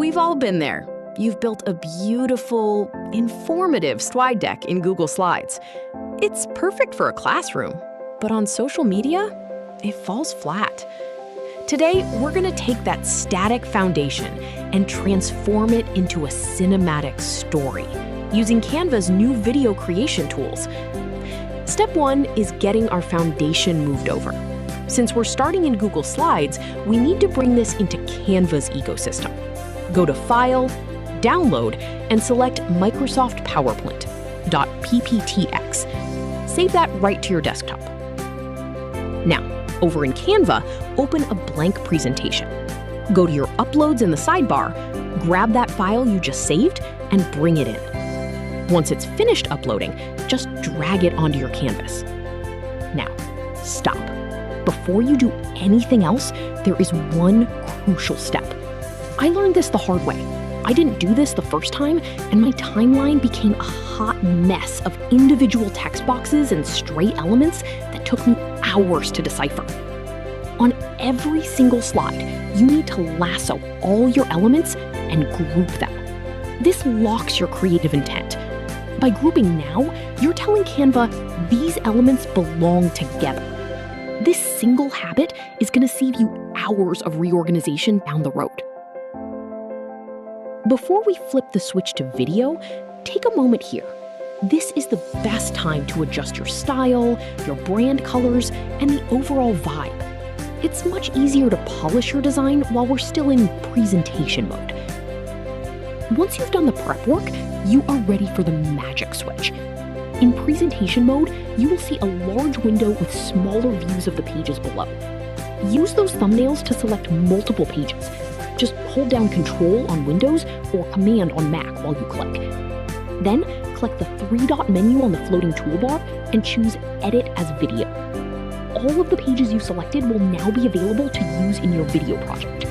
We've all been there. You've built a beautiful, informative slide deck in Google Slides. It's perfect for a classroom, but on social media, it falls flat. Today, we're going to take that static foundation and transform it into a cinematic story using Canva's new video creation tools. Step 1 is getting our foundation moved over. Since we're starting in Google Slides, we need to bring this into Canva's ecosystem. Go to File, Download, and select Microsoft PowerPoint.pptx. Save that right to your desktop. Now, over in Canva, open a blank presentation. Go to your Uploads in the sidebar, grab that file you just saved, and bring it in. Once it's finished uploading, just drag it onto your canvas. Now, stop. Before you do anything else, there is one crucial step. I learned this the hard way. I didn't do this the first time, and my timeline became a hot mess of individual text boxes and stray elements that took me hours to decipher. On every single slide, you need to lasso all your elements and group them. This locks your creative intent. By grouping now, you're telling Canva these elements belong together. This single habit is going to save you hours of reorganization down the road. Before we flip the switch to video, take a moment here. This is the best time to adjust your style, your brand colors, and the overall vibe. It's much easier to polish your design while we're still in presentation mode. Once you've done the prep work, you are ready for the magic switch. In presentation mode, you will see a large window with smaller views of the pages below. Use those thumbnails to select multiple pages. Just hold down Control on Windows or Command on Mac while you click. Then, click the three-dot menu on the floating toolbar and choose Edit as Video. All of the pages you selected will now be available to use in your video project.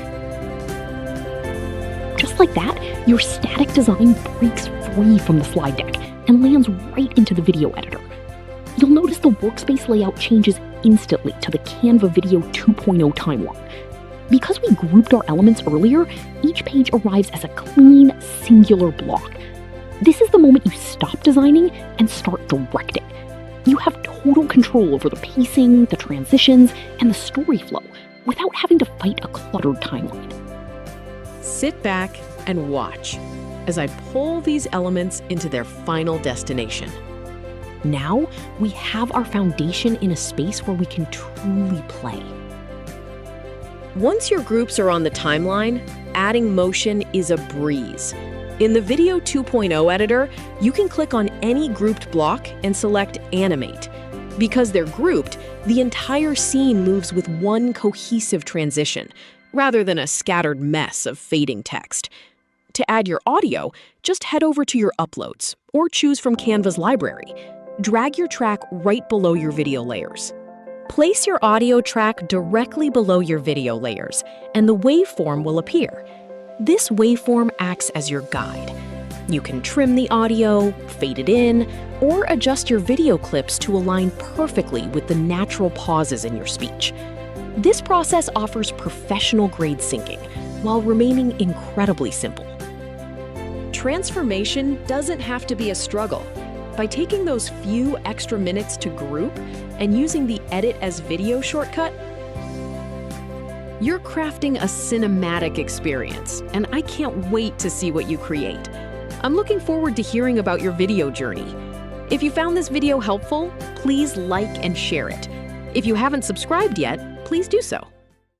Just like that, your static design breaks free from the slide deck and lands right into the video editor. You'll notice the workspace layout changes instantly to the Canva Video 2.0 timeline. Because we grouped our elements earlier, each page arrives as a clean, singular block. This is the moment you stop designing and start directing. You have total control over the pacing, the transitions, and the story flow without having to fight a cluttered timeline. Sit back and watch as I pull these elements into their final destination. Now, we have our foundation in a space where we can truly play. Once your groups are on the timeline, adding motion is a breeze. In the Video 2.0 editor, you can click on any grouped block and select Animate. Because they're grouped, the entire scene moves with one cohesive transition, rather than a scattered mess of fading text. To add your audio, just head over to your Uploads, or choose from Canva's library. Drag your track right below your video layers. Place your audio track directly below your video layers, and the waveform will appear. This waveform acts as your guide. You can trim the audio, fade it in, or adjust your video clips to align perfectly with the natural pauses in your speech. This process offers professional-grade syncing, while remaining incredibly simple. Transformation doesn't have to be a struggle. By taking those few extra minutes to group and using the Edit as Video shortcut, you're crafting a cinematic experience, and I can't wait to see what you create. I'm looking forward to hearing about your video journey. If you found this video helpful, please like and share it. If you haven't subscribed yet, please do so.